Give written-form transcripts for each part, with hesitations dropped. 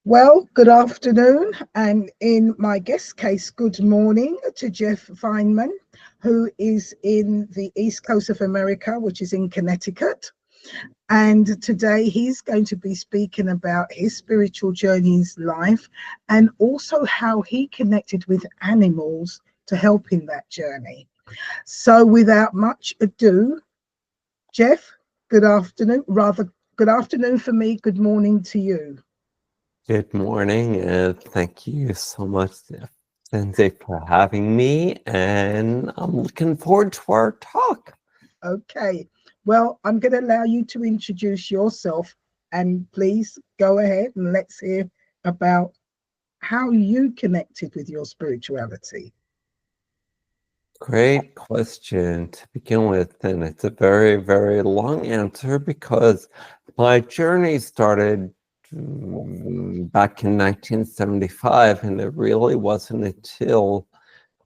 Well, good afternoon, and in my guest case, good morning to Jeff Feynman, who is in the East Coast of America, which is in Connecticut. And today he's going to be speaking about his spiritual journey's life and also how he connected with animals to help in that journey. So without much ado, Jeff, good afternoon, rather good afternoon for me, good morning to you. Good morning, and thank you so much, Sensei, for having me. And I'm looking forward to our talk. Okay, well, I'm going to allow you to introduce yourself and please go ahead and let's hear about how you connected with your spirituality. Great question to begin with, and it's a very, very long answer because my journey started back in 1975, and it really wasn't until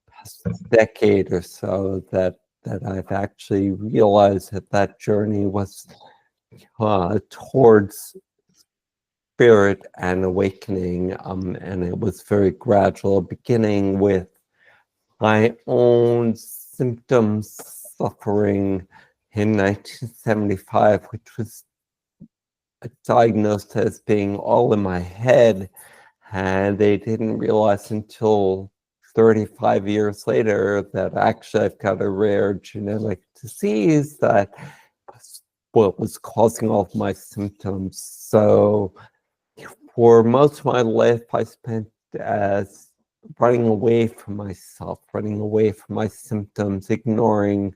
the past decade or so that I've actually realized that journey was towards spirit and awakening, and it was very gradual, beginning with my own symptoms suffering in 1975, which was diagnosed as being all in my head, and they didn't realize until 35 years later that actually I've got a rare genetic disease that was what was causing all of my symptoms. So for most of my life, I spent as running away from myself, running away from my symptoms, ignoring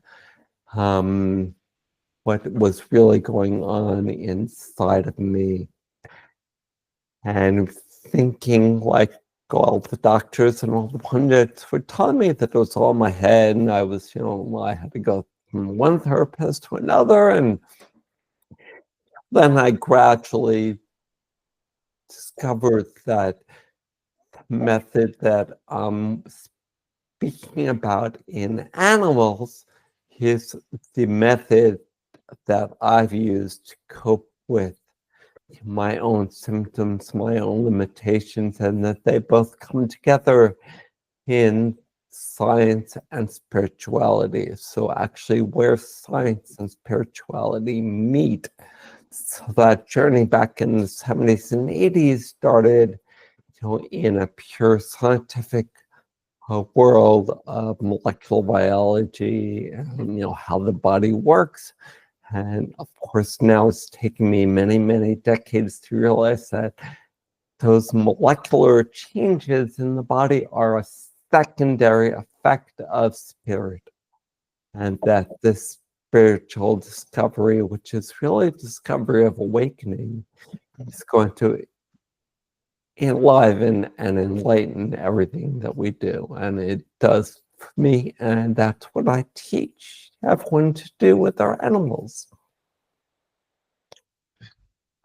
what was really going on inside of me, and thinking like all the doctors and all the pundits were telling me that it was all in my head, and I was, I had to go from one therapist to another, and then I gradually discovered that method that I'm speaking about in animals is the method that I've used to cope with my own symptoms, my own limitations, and that they both come together in science and spirituality. So actually where science and spirituality meet. So that journey back in the 70s and 80s started in a pure scientific world of molecular biology and how the body works. And of course, now it's taken me many, many decades to realize that those molecular changes in the body are a secondary effect of spirit, and that this spiritual discovery, which is really a discovery of awakening, is going to enliven and enlighten everything that we do. And it does for me, and that's what I teach everyone to do with our animals.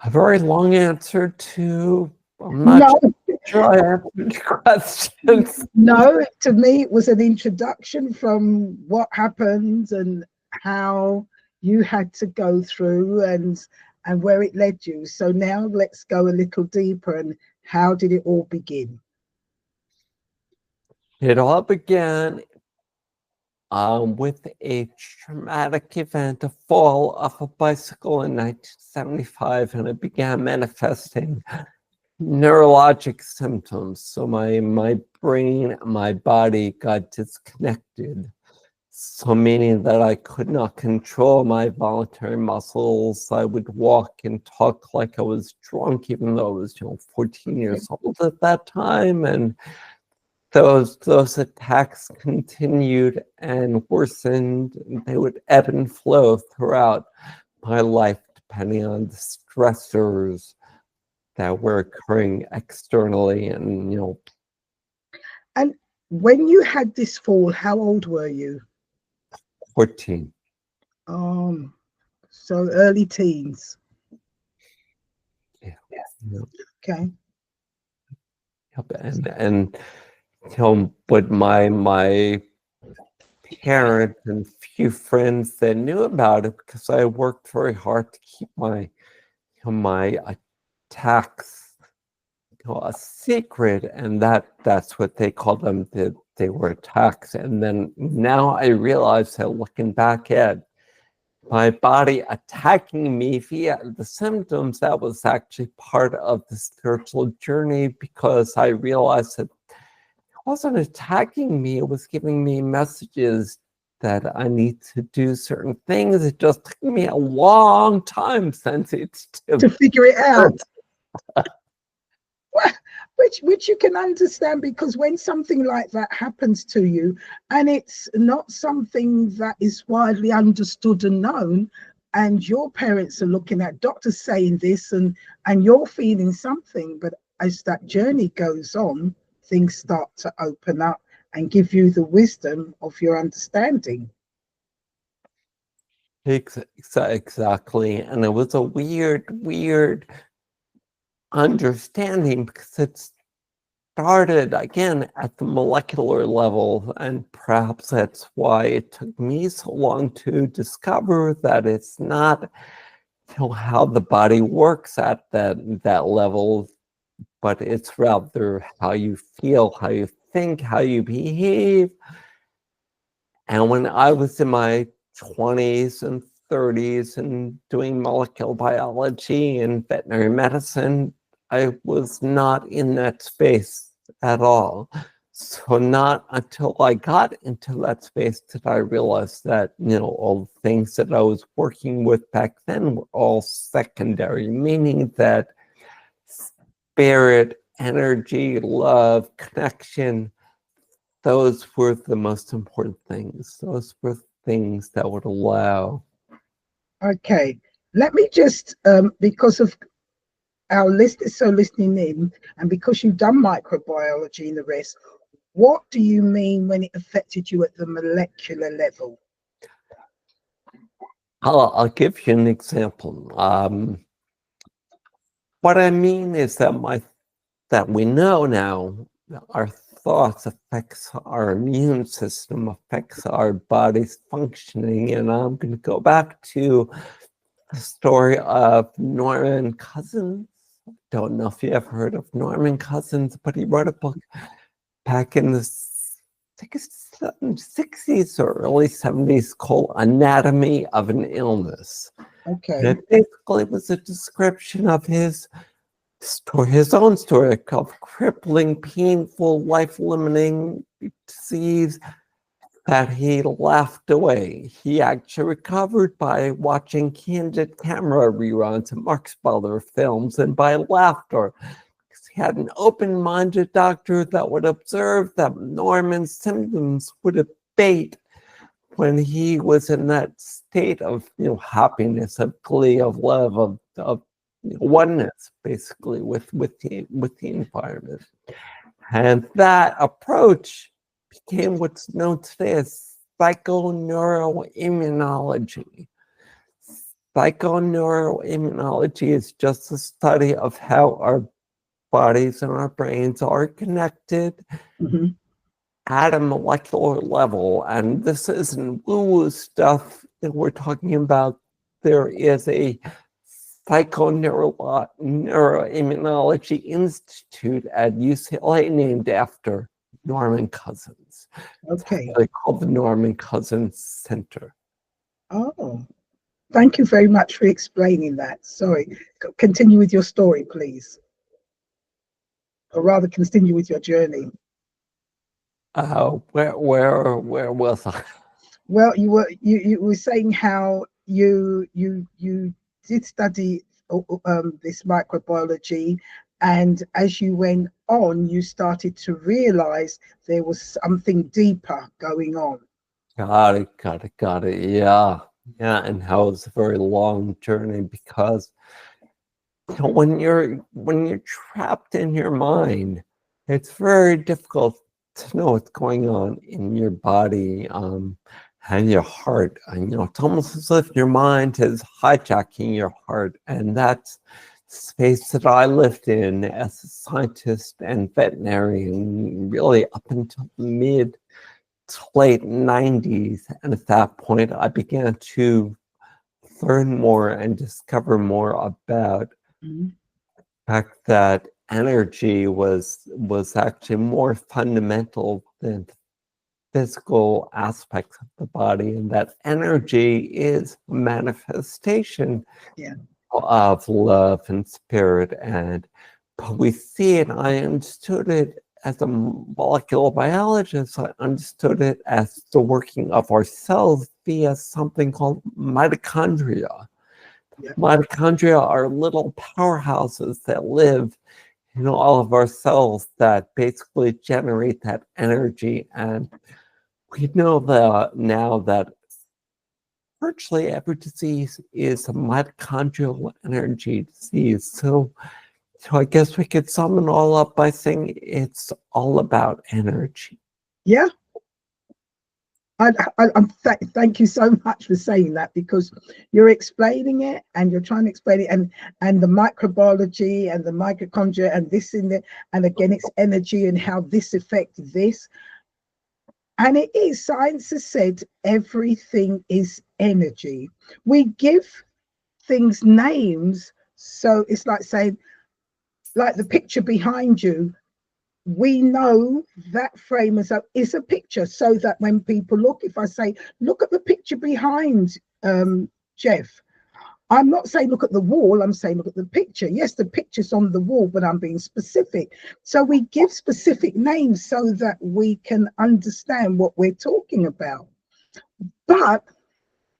A very long answer to, I'm not sure I answered your questions. No, to me, it was an introduction from what happened and how you had to go through and where it led you. So now let's go a little deeper and how did it all begin? It all began with a traumatic event, a fall off a bicycle in 1975, and it began manifesting neurologic symptoms. So my brain, my body got disconnected. So meaning that I could not control my voluntary muscles. I would walk and talk like I was drunk, even though I was 14 years old at that time. And those attacks continued and worsened. They would ebb and flow throughout my life, depending on the stressors that were occurring externally. And And when you had this fall, how old were you? 14. So early teens. Yeah. Okay. And but my parents and few friends that knew about it, because I worked very hard to keep my attacks a secret, and that's what they called them. They were attacks. And then now I realize that looking back at my body attacking me via the symptoms, that was actually part of the spiritual journey, because I realized that it wasn't attacking me, it was giving me messages that I need to do certain things. It just took me a long time, Sensei, to figure it out. Which you can understand, because when something like that happens to you and it's not something that is widely understood and known, and your parents are looking at doctors saying this, and you're feeling something, but as that journey goes on, things start to open up and give you the wisdom of your understanding. Exactly. And it was a weird understanding, because it started again at the molecular level, and perhaps that's why it took me so long to discover that it's not how the body works at that level, but it's rather how you feel, how you think, how you behave. And when I was in my 20s and 30s and doing molecular biology and veterinary medicine, I was not in that space at all. So not until I got into that space did I realize that, all the things that I was working with back then were all secondary, meaning that spirit, energy, love, connection, those were the most important things. Those were things that would allow. Okay, let me just, because of our list is so listening in, and because you've done microbiology and the rest, what do you mean when it affected you at the molecular level? I'll give you an example. What I mean is that we know now that our thoughts affects our immune system, affects our body's functioning. And I'm going to go back to the story of Norman Cousins. Don't know if you ever heard of Norman Cousins, but he wrote a book back in the 60s or early 70s called Anatomy of an Illness. Okay. And it basically was a description of his own story of crippling, painful, life-limiting disease that he laughed away. He actually recovered by watching candid camera reruns of Mark Speller films and by laughter. He had an open-minded doctor that would observe that Norman's symptoms would abate when he was in that state of happiness, of glee, of love, of oneness, basically, with the environment. And that approach became what's known today as psychoneuroimmunology. Psychoneuroimmunology is just the study of how our bodies and our brains are connected at a molecular level. And this isn't woo-woo stuff that we're talking about. There is a Psychoneuroimmunology Institute at UCLA named after Norman Cousins. Okay. They called the Norman Cousins Center. Oh, thank you very much for explaining that. Sorry. Continue with your story, please. Or rather, continue with your journey. Where was I? Well, you were saying how you did study this microbiology, and as you went on, you started to realize there was something deeper going on. Got it. Yeah. And how it's a very long journey, because when you're trapped in your mind, it's very difficult to know what's going on in your body and your heart. And it's almost as if your mind is hijacking your heart, and that's the space that I lived in as a scientist and veterinarian, really up until the mid to late 90s. And at that point, I began to learn more and discover more about the fact that energy was actually more fundamental than physical aspects of the body, and that energy is manifestation Yeah. of love and spirit. And we see it, I understood it as a molecular biologist, I understood it as the working of our cells via something called mitochondria. Yeah. Mitochondria are little powerhouses that live in all of our cells that basically generate that energy. And we know that now that virtually every disease is a mitochondrial energy disease. So I guess we could sum it all up by saying it's all about energy. Yeah. Thank you so much for saying that, because you're explaining it and you're trying to explain it, and the microbiology and the mitochondria and this in there, and again it's energy and how this affects this. And it is, science has said everything is energy. We give things names. So it's like saying, like the picture behind you, we know that frame is a picture, so that when people look, if I say, look at the picture behind Jeff, I'm not saying look at the wall, I'm saying look at the picture. Yes, the picture's on the wall, but I'm being specific. So we give specific names so that we can understand what we're talking about. But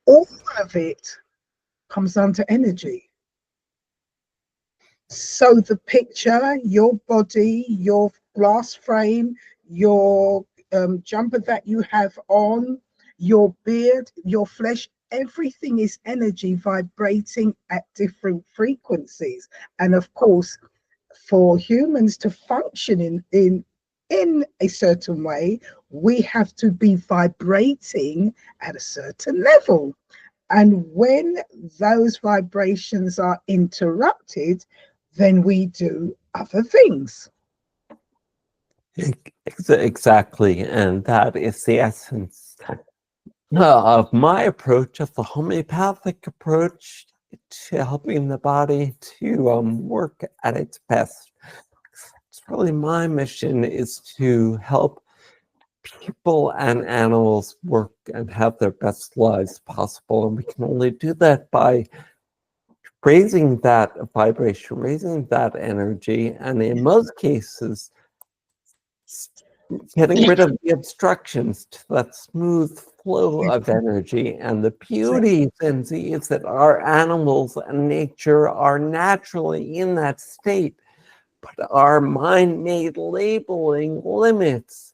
all of it comes down to energy. So the picture, your body, your glass frame, your jumper that you have on, your beard, your flesh, everything is energy vibrating at different frequencies. And of course, for humans to function in a certain way, we have to be vibrating at a certain level. And when those vibrations are interrupted, then we do other things. Exactly. And that is the essence of my approach, of the homeopathic approach to helping the body to work at its best. It's really my mission, is to help people and animals work and have their best lives possible. And we can only do that by raising that vibration, raising that energy, and in most cases, getting rid of the obstructions to that smooth flow of energy. And the beauty, Lindsay, is that our animals and nature are naturally in that state, but our mind-made labeling limits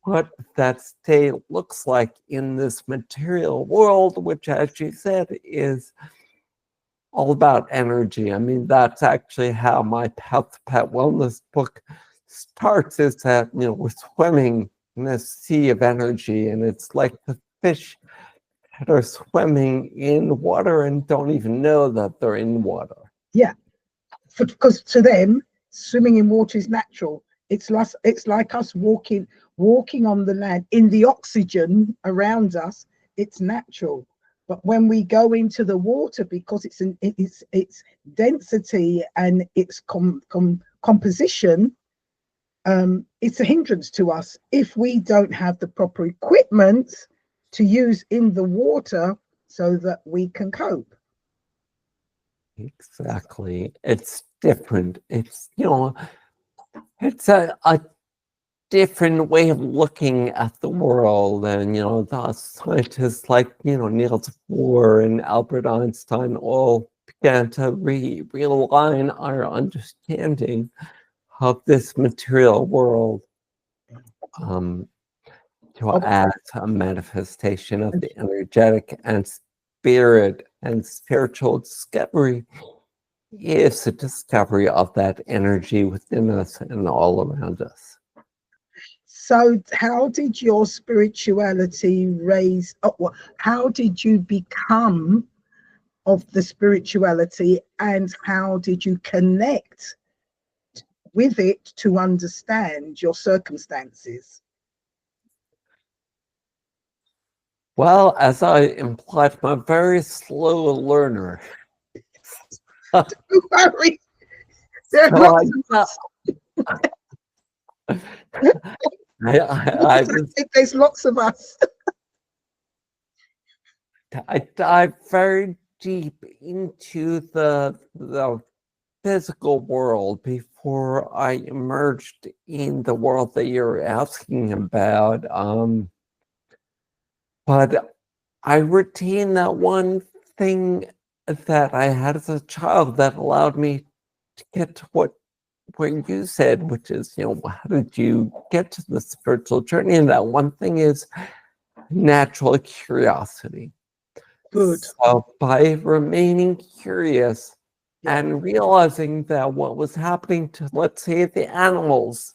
what that state looks like in this material world, which, as you said, is all about energy. I mean, that's actually how my Path to Pet Wellness book starts, is that, we're swimming in a sea of energy, and it's like the fish that are swimming in water and don't even know that they're in water. Yeah, because to them, swimming in water is natural. It's like us walking on the land in the oxygen around us. It's natural. But when we go into the water, because its density and its composition, it's a hindrance to us if we don't have the proper equipment to use in the water so that we can cope. Exactly. It's different. It's, it's a different way of looking at the world. And, the scientists like, Niels Bohr and Albert Einstein all began to realign our understanding of this material world as a manifestation of the energetic and spirit, and spiritual discovery is the discovery of that energy within us and all around us. So how did your spirituality raise up? How did you become of the spirituality, and how did you connect with it to understand your circumstances? Well, as I implied, I'm a very slow learner. Don't worry. There are So lots of us. I was There's lots of us. I dive very deep into the physical world before I emerged in the world that you're asking about. But I retained that one thing that I had as a child that allowed me to get to what you said, which is, how did you get to the spiritual journey? And that one thing is natural curiosity. Good. So by remaining curious Yeah. and realizing that what was happening to, let's say, the animals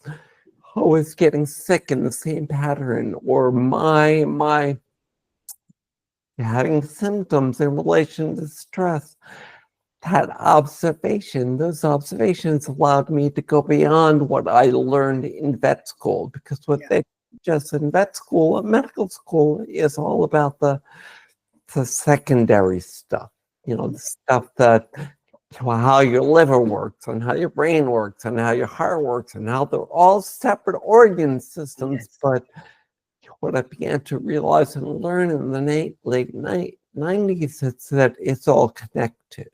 who was getting sick in the same pattern, or my having symptoms in relation to stress, those observations allowed me to go beyond what I learned in vet school, because what they just in vet school, medical school, is all about the secondary stuff, the stuff that how your liver works and how your brain works and how your heart works and how they're all separate organ systems. Yes. But what I began to realize and learn in the late 90s is that it's all connected.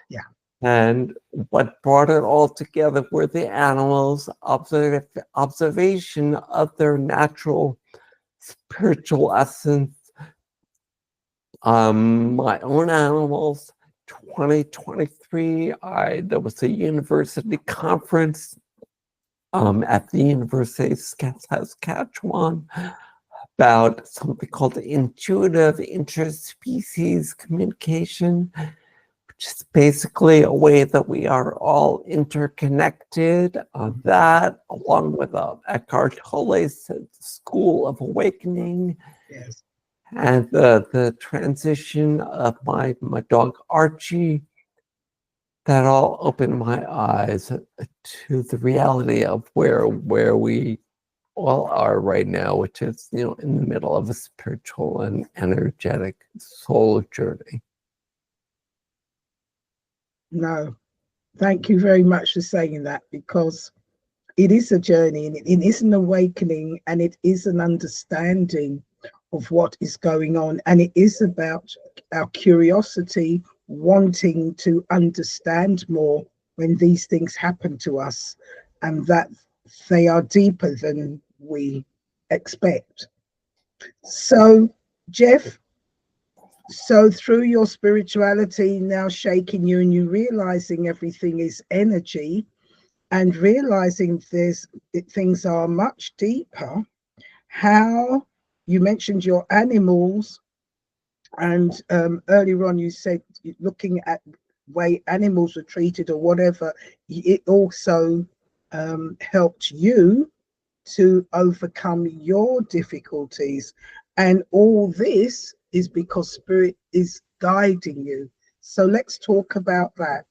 Yeah. And what brought it all together were the animals' observation of their natural spiritual essence. My own animals, 2023, there was a university conference at the University of Saskatchewan about something called intuitive interspecies communication, which is basically a way that we are all interconnected. That, along with Eckhart Tolle's School of Awakening, Yes. and the transition of my dog Archie, that all opened my eyes to the reality of where we all are right now, which is, in the middle of a spiritual and energetic soul journey. No, thank you very much for saying that, because it is a journey, and it is an awakening, and it is an understanding of what is going on. And it is about our curiosity, wanting to understand more when these things happen to us, and that they are deeper than we expect. So, Jeff, so through your spirituality now shaking you, and you realizing everything is energy, and realizing things are much deeper, how you mentioned your animals, and earlier on you said looking at way animals were treated or whatever, it also helped you to overcome your difficulties. And all this is because spirit is guiding you. So let's talk about that.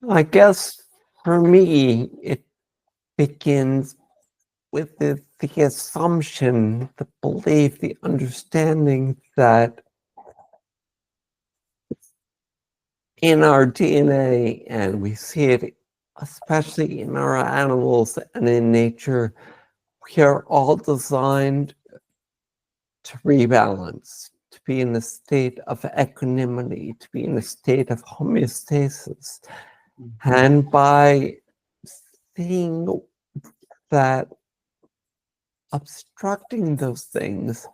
I guess for me, it begins with the assumption, the belief, the understanding that in our DNA, and we see it especially in our animals and in nature, we are all designed to rebalance, to be in a state of equanimity, to be in a state of homeostasis. And by seeing that obstructing those things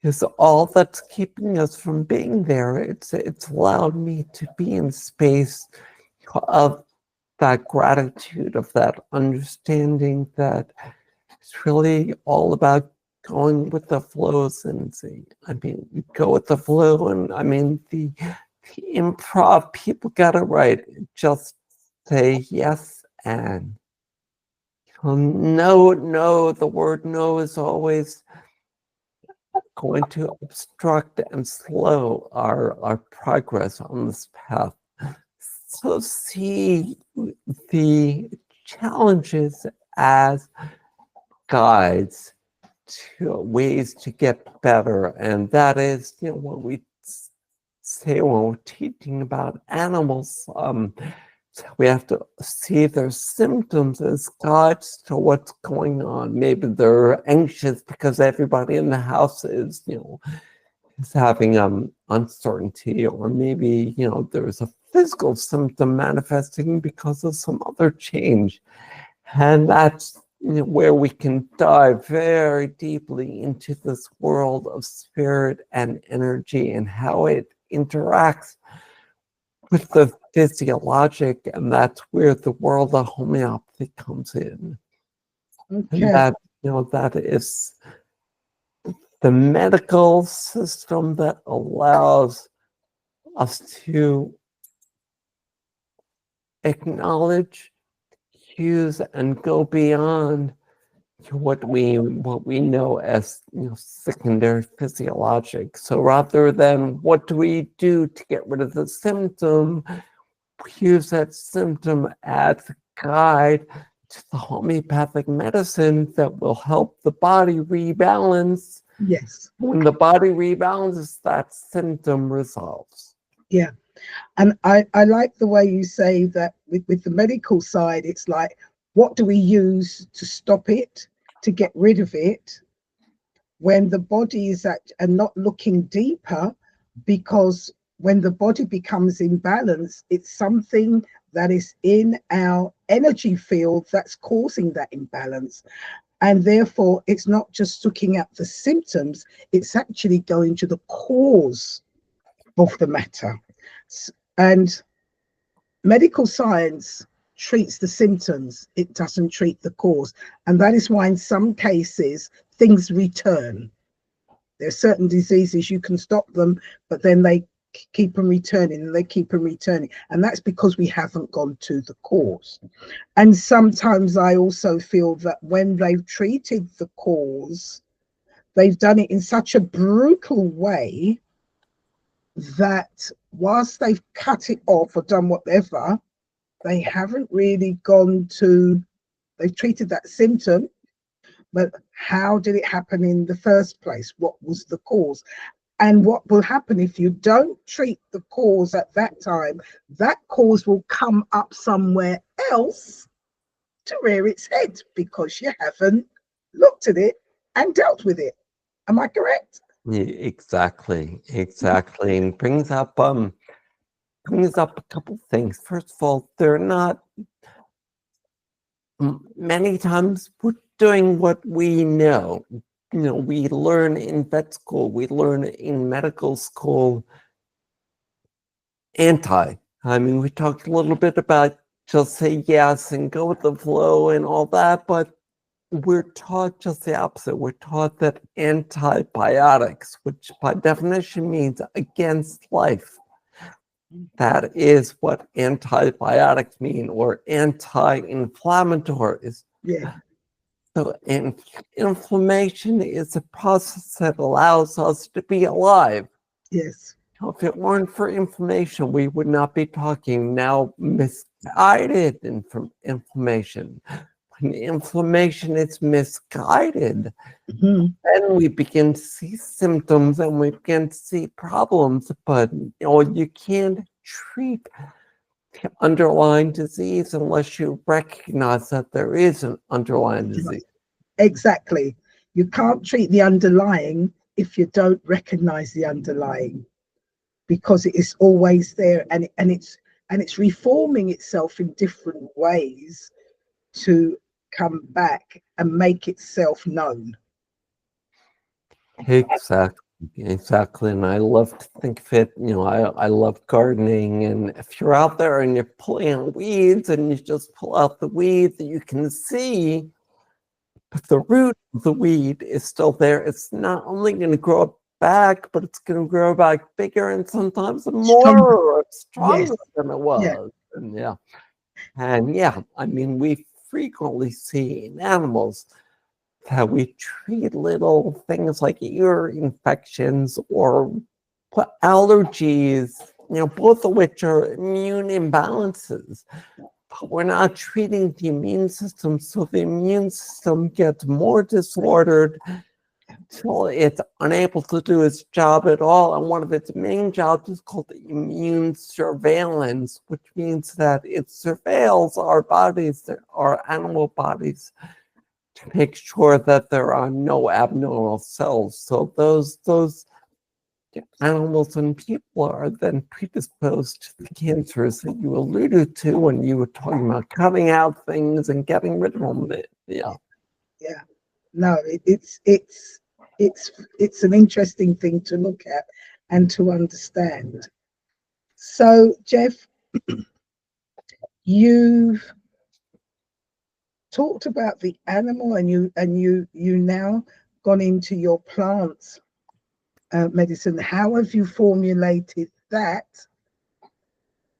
is all that's keeping us from being there, it's allowed me to be in space of that gratitude, of that understanding that it's really all about going with the flows. And you go with the flow, and the improv people got it right. Just say yes and. No, the word no is always going to obstruct and slow our progress on this path. So see the challenges as guides to ways to get better, and that is, what we say when we're teaching about animals. So we have to see their symptoms as guides to what's going on. Maybe they're anxious because everybody in the house is, is having uncertainty, or maybe, there's a physical symptom manifesting because of some other change. And that's where we can dive very deeply into this world of spirit and energy and how it interacts with the physiologic, and that's where the world of homeopathy comes in. And Okay. that is the medical system that allows us to acknowledge, use, and go beyond what we know as secondary physiologic. So rather than what do we do to get rid of the symptom, we use that symptom as a guide to the homeopathic medicine that will help the body rebalance. Yes. When the body rebalances, that symptom resolves. Yeah. And I like the way you say that with the medical side, it's like, what do we use to stop it, to get rid of it, when the body is and not looking deeper, because when the body becomes imbalanced, it's something that is in our energy field that's causing that imbalance. And therefore, it's not just looking at the symptoms, it's actually going to the cause of the matter. And medical science treats the symptoms, it doesn't treat the cause. And that is why in some cases, things return. There are certain diseases you can stop them, but then they keep on returning and they keep on returning. And that's because we haven't gone to the cause. And sometimes I also feel that when they've treated the cause, they've done it in such a brutal way that whilst they've cut it off or done whatever, they haven't really gone to, they've treated that symptom, but how did it happen in the first place? What was the cause? And what will happen if you don't treat the cause at that time, that cause will come up somewhere else to rear its head because you haven't looked at it and dealt with it. Am I correct? Yeah, exactly. And brings up a couple things. First of all, they're not, many times we're doing what we know. We learn in vet school, we learn in medical school, we talked a little bit about just say yes and go with the flow and all that, but we're taught just the opposite. We're taught that antibiotics, which by definition means against life, that is what antibiotics mean, or anti-inflammatories. Yeah. So inflammation is a process that allows us to be alive. Yes. If it weren't for inflammation, we would not be talking now misguided inflammation. When inflammation is misguided, then we begin to see symptoms and we begin to see problems, but you can't treat the underlying disease unless you recognize that there is an underlying disease. Exactly. You can't treat the underlying if you don't recognize the underlying, because it is always there, and it's reforming itself in different ways to come back and make itself known. Exactly. And I love to think of it, I love gardening, and if you're out there and you're pulling out weeds and you just pull out the weeds that you can see, but the root of the weed is still there. It's not only going to grow back, but it's going to grow back bigger and sometimes more stronger than it was. Yeah. And we frequently see in animals that we treat little things like ear infections or allergies, both of which are immune imbalances. But we're not treating the immune system, so the immune system gets more disordered, till it's unable to do its job at all. And one of its main jobs is called immune surveillance, which means that it surveils our bodies, our animal bodies, to make sure that there are no abnormal cells. So those animals and people are then predisposed to the cancers that you alluded to when you were talking about cutting out things and getting rid of them. Yeah. Yeah. No, it's an interesting thing to look at and to understand. So, Jeff, you've talked about the animal, and you now gone into your plants medicine. How have you formulated that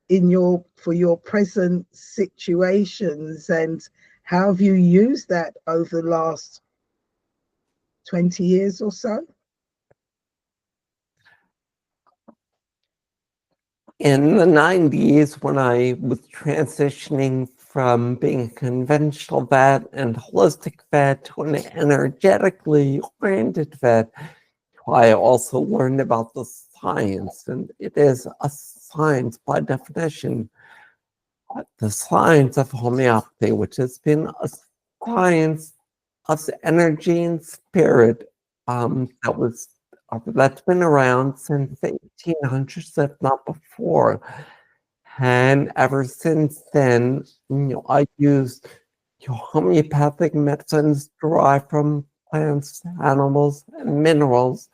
for your present situations, and how have you used that over the last 20 years or so? In the 90s, when I was transitioning from being a conventional vet and holistic vet to an energetically oriented vet, I also learned about the science, and it is a science by definition. The science of homeopathy, which has been a science of energy and spirit that's been around since the 1800s, if not before. And ever since then, I used homeopathic medicines derived from plants, animals, and minerals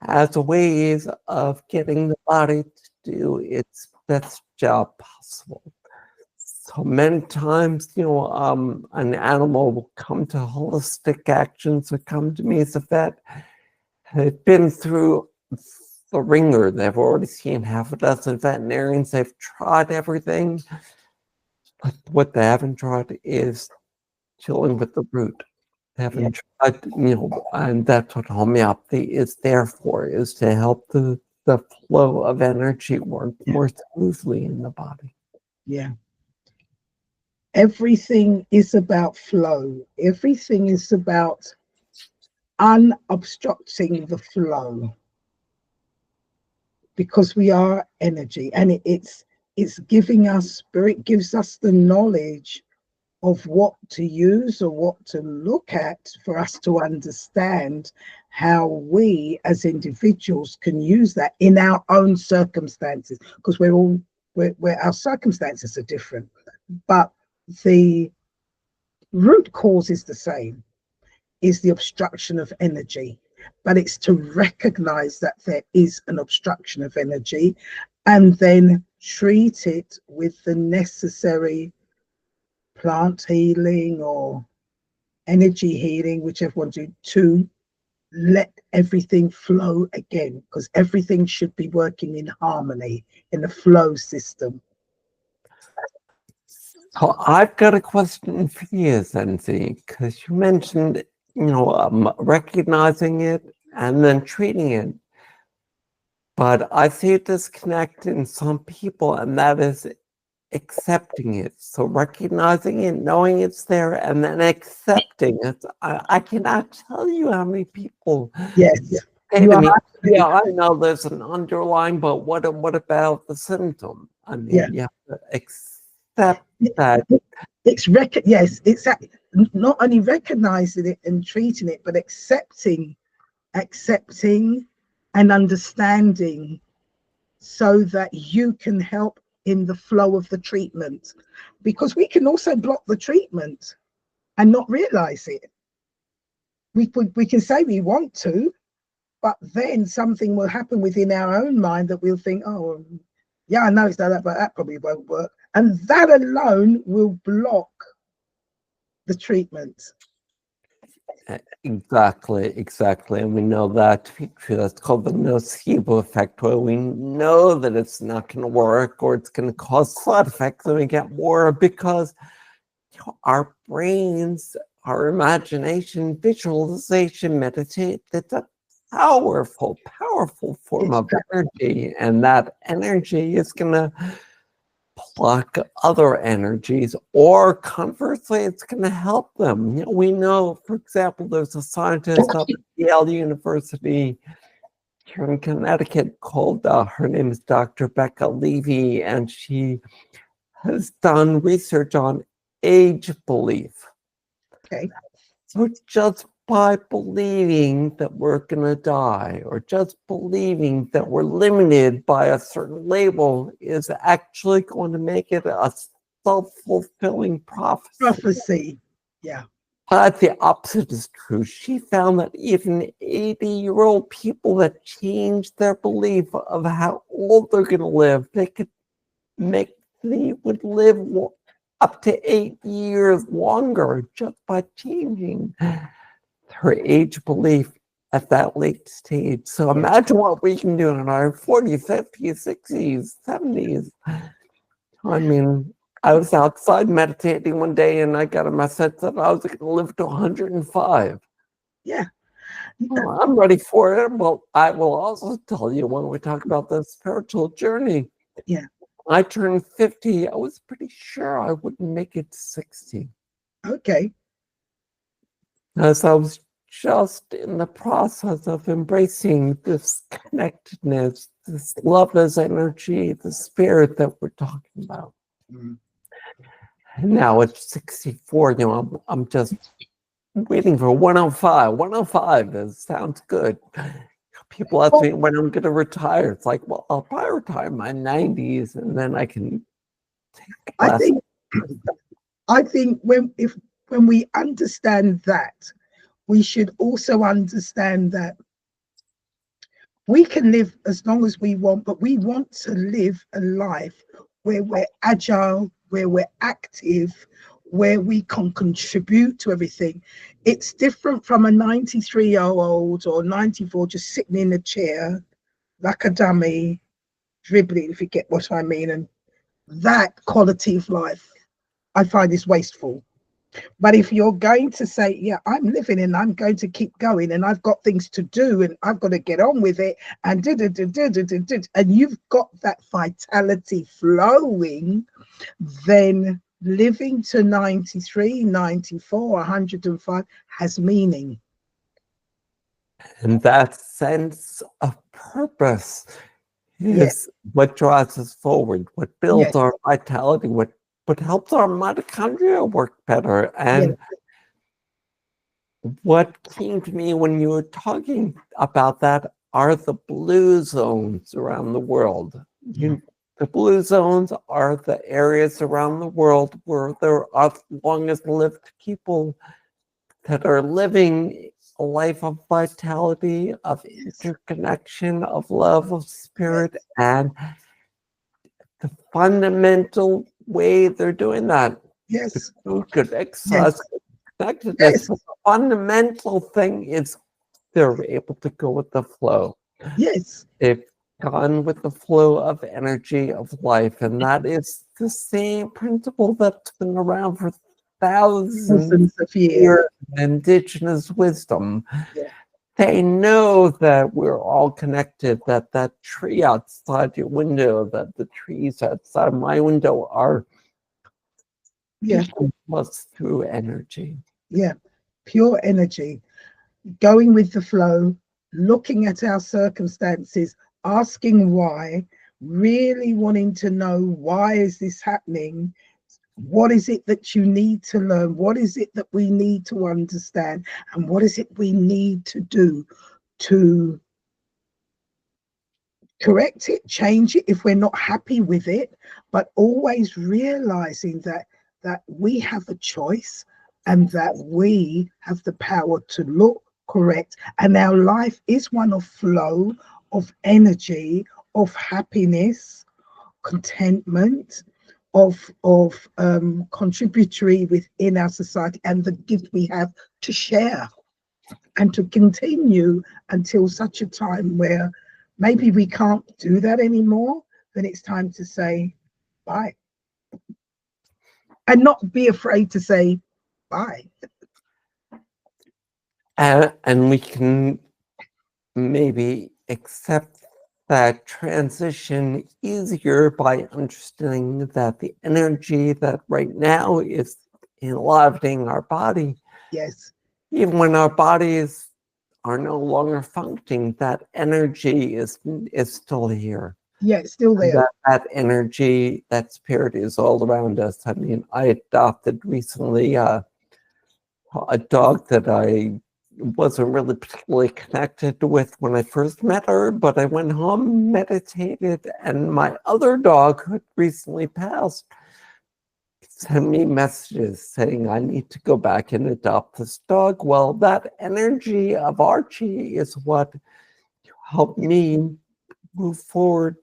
as ways of getting the body to do its best job possible. So many times, an animal will come to holistic actions or come to me as a vet. They've been through the ringer. They've already seen half a dozen veterinarians. They've tried everything. But what they haven't tried is dealing with the root. They haven't tried, and that's what homeopathy is there for, is to help the flow of energy work more smoothly in the body. Yeah. Everything is about flow. Everything is about unobstructing the flow, because we are energy, and it's giving us, spirit gives us the knowledge of what to use or what to look at for us to understand how we as individuals can use that in our own circumstances, because our circumstances are different, but the root cause is the same, is the obstruction of energy. But it's to recognize that there is an obstruction of energy and then treat it with the necessary plant healing or energy healing, whichever one do, to let everything flow again, because everything should be working in harmony, in the flow system. So I've got a question for you, Zenzi, because you mentioned, recognizing it and then treating it. But I see a disconnect in some people, and that is accepting it. So recognizing it, knowing it's there, and then accepting it. I cannot tell you how many people Yes, say to me, yeah, I know there's an underlying, but what about the symptom? I mean, you have to accept that. Yes, it's not only recognizing it and treating it, but accepting and understanding, so that you can help in the flow of the treatment, because we can also block the treatment and not realize it. We can say we want to, but then something will happen within our own mind that we'll think, oh yeah, I know it's done that, but that probably won't work, and that alone will block the treatment. Exactly. And we know that to be true. That's called the nocebo effect, where we know that it's not going to work or it's going to cause side effects, and we get more because our brains, our imagination, visualization, meditate, that's a powerful form of energy. And that energy is going to block other energies, or conversely, it's going to help them. We know, for example, there's a scientist up at Yale University here in Connecticut called, her name is Dr. Becca Levy, and she has done research on age belief. Okay. So just by believing that we're going to die, or just believing that we're limited by a certain label, is actually going to make it a self-fulfilling prophecy. Prophecy. Yeah. But the opposite is true. She found that even 80-year-old people that changed their belief of how old they're going to live, they would live up to 8 years longer just by changing her age belief at that late stage. So imagine what we can do in our 40s, 50s, 60s, 70s. I mean, I was outside meditating one day and I got a message that I was going to live to 105. Yeah. Well, I'm ready for it. Well, I will also tell you when we talk about the spiritual journey. Yeah. I turned 50. I was pretty sure I wouldn't make it to 60. Okay. As I was just in the process of embracing this connectedness, this love as energy, the spirit that we're talking about. Mm. And now at 64, I'm just waiting for 105. 105 sounds good. People ask me when I'm going to retire. It's like, well, I'll probably retire in my 90s, and then I can take less. I think when we understand that, we should also understand that we can live as long as we want, but we want to live a life where we're agile, where we're active, where we can contribute to everything. It's different from a 93-year-old or 94 just sitting in a chair like a dummy, dribbling, if you get what I mean. And that quality of life, I find is wasteful. But if you're going to say, yeah, I'm living and I'm going to keep going and I've got things to do and I've got to get on with it and and you've got that vitality flowing, then living to 93, 94, 105 has meaning. And that sense of purpose is what drives us forward, what builds our vitality, what helps our mitochondria work better. And what came to me when you were talking about that are the blue zones around the world. The blue zones are the areas around the world where there are the longest lived people that are living a life of vitality, of interconnection, of love, of spirit, and the fundamental way they're doing that. Yes. Good exercise, connectedness. The fundamental thing is they're able to go with the flow. Yes. They've gone with the flow of energy of life, and that is the same principle that's been around for thousands of years. Indigenous wisdom. Yeah. They know that we're all connected, that tree outside your window, that the trees outside my window are plus through energy. Yeah, pure energy, going with the flow, looking at our circumstances, asking why, really wanting to know why is this happening? What is it that you need to learn? What is it that we need to understand? And what is it we need to do to correct it, change it if we're not happy with it, but always realizing that we have a choice and that we have the power to look, correct, and our life is one of flow, of energy, of happiness, contentment, of contributory within our society, and the gift we have to share and to continue until such a time where maybe we can't do that anymore. Then it's time to say bye and not be afraid to say bye. And we can maybe accept that transition easier by understanding that the energy that right now is enlivening our body, Yes. even when our bodies are no longer functioning, that energy is still here. Yeah, it's still there. That energy, that spirit is all around us. I mean, I adopted recently a dog that I wasn't really particularly connected with when I first met her, but I went home, meditated, and my other dog, who had recently passed, sent me messages saying I need to go back and adopt this dog. Well, that energy of Archie is what helped me move forward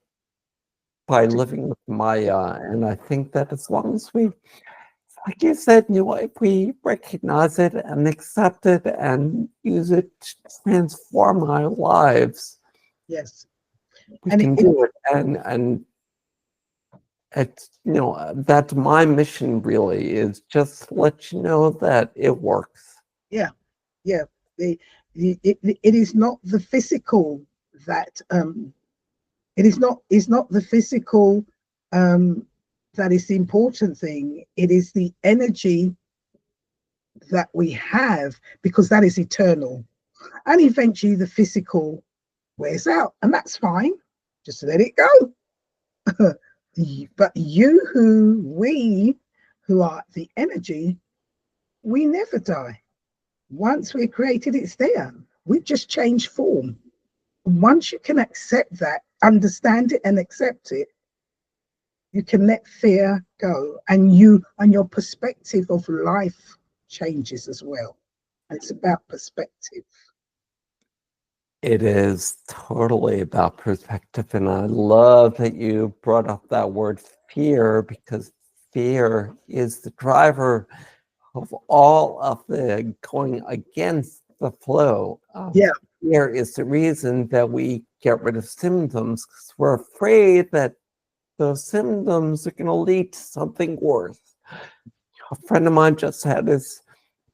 by living with Maya. And I think that as long as we, like you said, if we recognize it and accept it and use it to transform our lives, Yes. we And can do it. And it's, that's my mission really, is just let you know that it works. yeah, yeah. It is not the physical that it is not the physical that is the important thing. It is the energy that we have, because that is eternal. And eventually the physical wears out, and that's fine. Just let it go. But we who are the energy, we never die. Once we're created, it's there. We just change form. Once you can accept that, understand it and accept it, you can let fear go, and your perspective of life changes as well. And it's about perspective. It is totally about perspective. And I love that you brought up that word fear, because fear is the driver of all of the going against the flow. Yeah, Fear is the reason that we get rid of symptoms, because we're afraid that those symptoms are going to lead to something worse. A friend of mine just had his,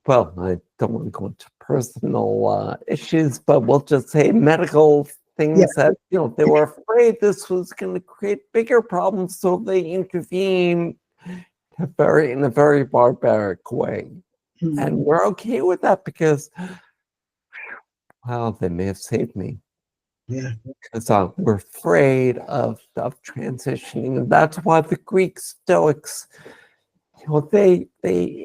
well, I don't want to go into personal issues, but we'll just say medical things that, they were afraid this was going to create bigger problems, so they intervened in a very barbaric way. And we're okay with that because, well, they may have saved me. Yeah. Because we're afraid of transitioning. And that's why the Greek Stoics, they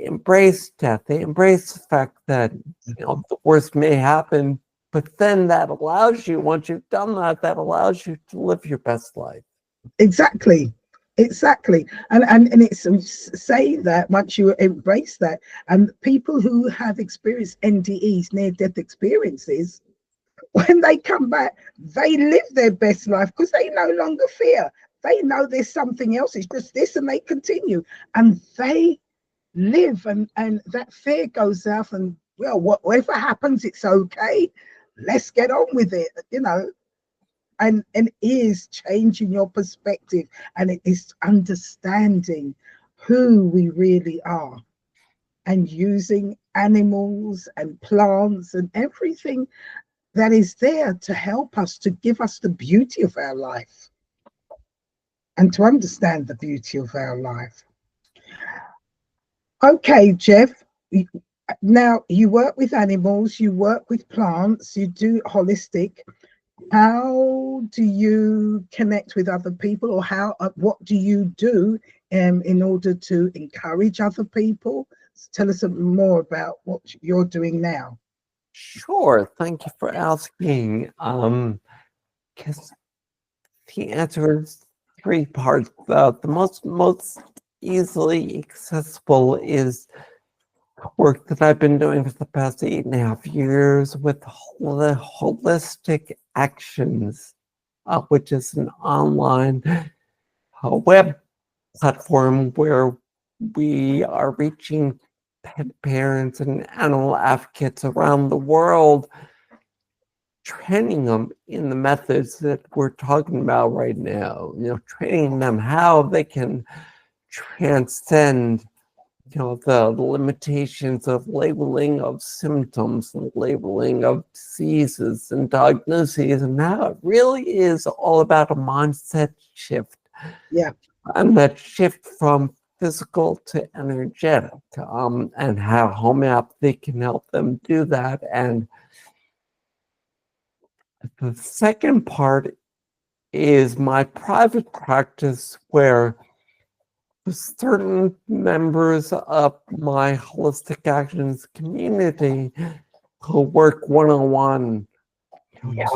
embrace death. They embrace the fact that, the worst may happen, but then that allows you, once you've done that, that allows you to live your best life. Exactly. And it's say that once you embrace that, and people who have experienced NDEs, near death experiences, when they come back, they live their best life because they no longer fear. They know there's something else, it's just this, and they continue, and they live, and that fear goes off, and well, whatever happens, it's okay, let's get on with it, and is changing your perspective, and it is understanding who we really are, and using animals and plants and everything that is there to help us, to give us the beauty of our life, and to understand the beauty of our life. Okay, Jeff, now you work with animals, you work with plants, you do holistic. How do you connect with other people, or what do you do in order to encourage other people? Tell us more about what you're doing now. Sure. Thank you for asking. Because the answer is three parts. The most easily accessible is work that I've been doing for the past 8.5 years with the Holistic Actions, which is an online web platform where we are reaching pet parents and animal advocates around the world, training them in the methods that we're talking about right now, training them how they can transcend the limitations of labeling of symptoms and labeling of diseases and diagnoses, and how it really is all about a mindset shift. Yeah. And that shift from physical to energetic, and how homeopathy can help them do that. And the second part is my private practice, where certain members of my Holistic Actions community who work one-on-one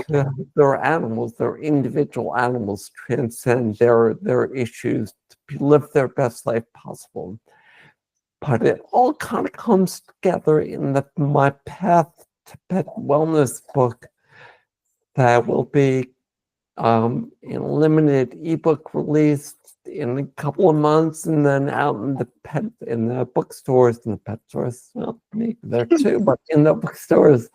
to their animals, their individual animals, transcend their issues to live their best life possible. But it all kind of comes together in my Path to Pet Wellness book that will be in limited ebook release in a couple of months, and then out in the bookstores and the pet stores. Well, maybe there too, but in the bookstores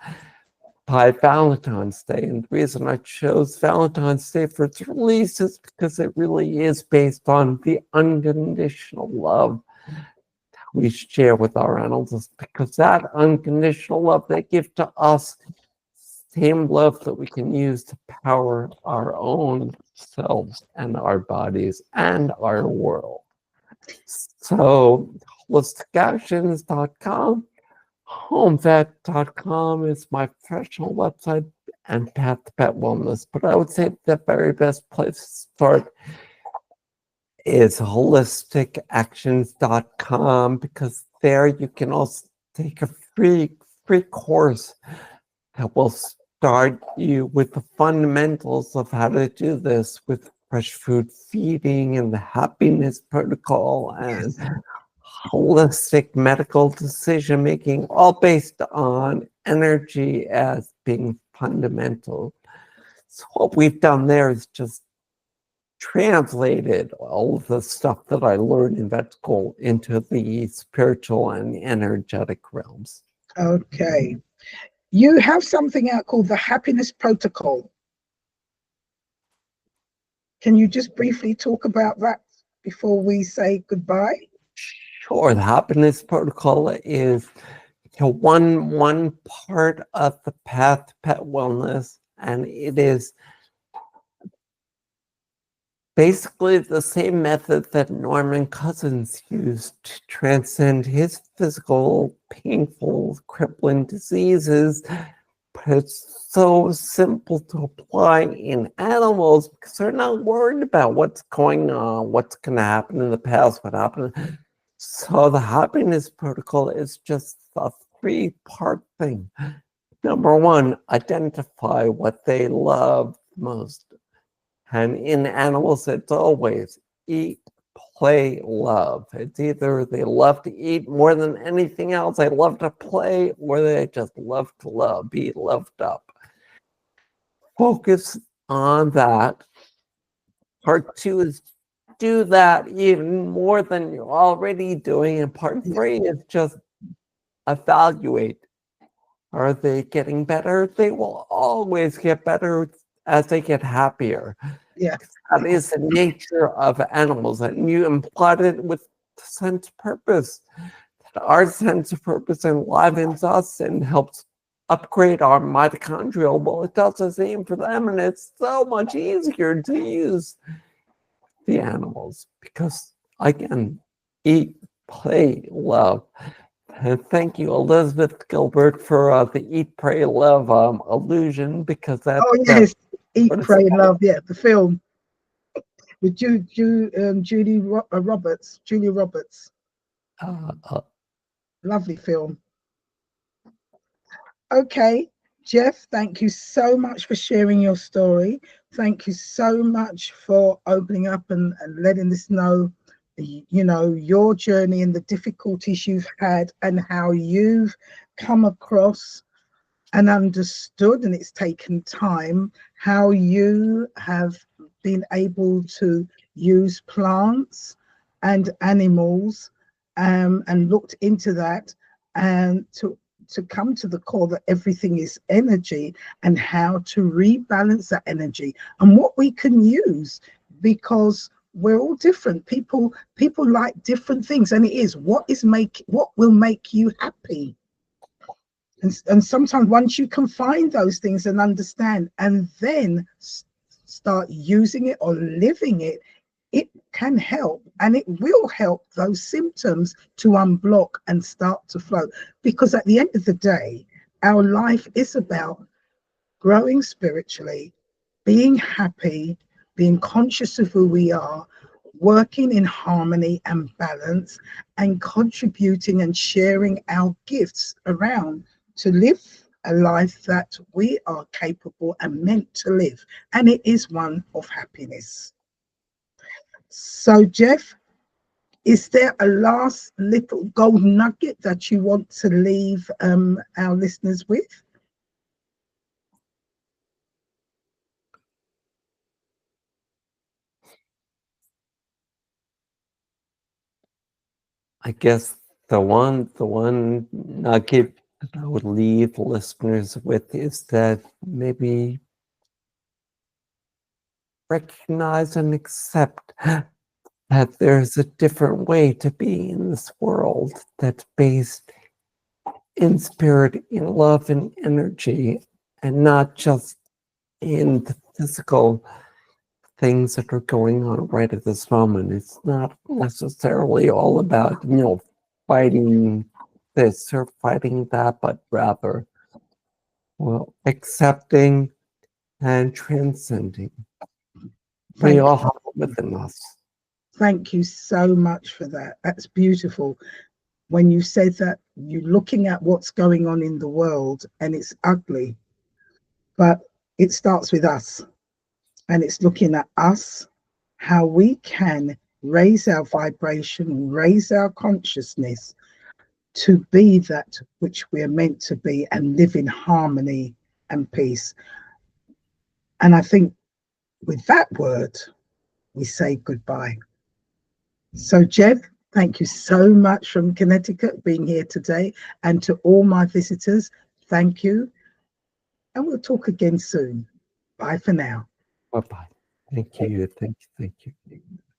by Valentine's Day. And the reason I chose Valentine's Day for its release is because it really is based on the unconditional love we share with our animals, because that unconditional love they give to us, same love that we can use to power our own selves and our bodies and our world. So holisticactions.com, homevet.com is my professional website, and Path to Pet Wellness. But I would say the very best place to start is holisticactions.com, because there you can also take a free course that will start you with the fundamentals of how to do this with fresh food feeding and the happiness protocol and holistic medical decision making, all based on energy as being fundamental. So what we've done there is just translated all of the stuff that I learned in vet school into the spiritual and energetic realms. Okay. You have something out called the Happiness Protocol. Can you just briefly talk about that before we say goodbye? Sure. The happiness protocol is one part of the Path to Pet Wellness, and it is basically the same method that Norman Cousins used to transcend his physical, painful, crippling diseases. But it's so simple to apply in animals because they're not worried about what's going on, what's going to happen in the past, what happened. So the happiness protocol is just a 3-part thing. Number one, identify what they love most. And in animals, it's always eat, play, love. It's either they love to eat more than anything else, they love to play, or they just love to love, be loved up. Focus on that. Part 2 is do that even more than you're already doing. And part 3 is just evaluate. Are they getting better? They will always get better as they get happier. Yeah. That is the nature of animals. And you implied it with sense of purpose. Our sense of purpose enlivens us and helps upgrade our mitochondrial. Well, it does the same for them, and it's so much easier to use the animals because, again, eat, play, love. And thank you, Elizabeth Gilbert, for the Eat, Pray, Love illusion, because that's... Oh, yes. Eat, Pray, Love. Yeah, the film with Julia Roberts. Lovely film. Okay, Jeff, thank you so much for sharing your story. Thank you so much for opening up and letting us know, your journey and the difficulties you've had and how you've come across and understood, and it's taken time, how you have been able to use plants and animals and looked into that and to come to the core that everything is energy and how to rebalance that energy and what we can use, because we're all different. People like different things, and it is what will make you happy. And sometimes once you can find those things and understand, and then start using it or living it, it can help, and it will help those symptoms to unblock and start to flow. Because at the end of the day, our life is about growing spiritually, being happy, being conscious of who we are, working in harmony and balance, and contributing and sharing our gifts around to live a life that we are capable and meant to live. And it is one of happiness. So, Jeff, is there a last little gold nugget that you want to leave our listeners with? I guess the one nugget that I would leave listeners with is that maybe recognize and accept that there's a different way to be in this world that's based in spirit, in love, and energy, and not just in the physical things that are going on right at this moment. It's not necessarily all about, fighting this or fighting that, but rather, well, accepting and transcending. We Thank all you. have it within us. Thank you so much for that. That's beautiful. When you said that you're looking at what's going on in the world and it's ugly, but it starts with us, and it's looking at us, how we can raise our vibration, raise our consciousness to be that which we're meant to be and live in harmony and peace. And I think with that word, we say goodbye. So, Jeff, thank you so much from Connecticut being here today. And to all my visitors, thank you. And we'll talk again soon. Bye for now. Bye bye. Thank you. Thank you. Thank you.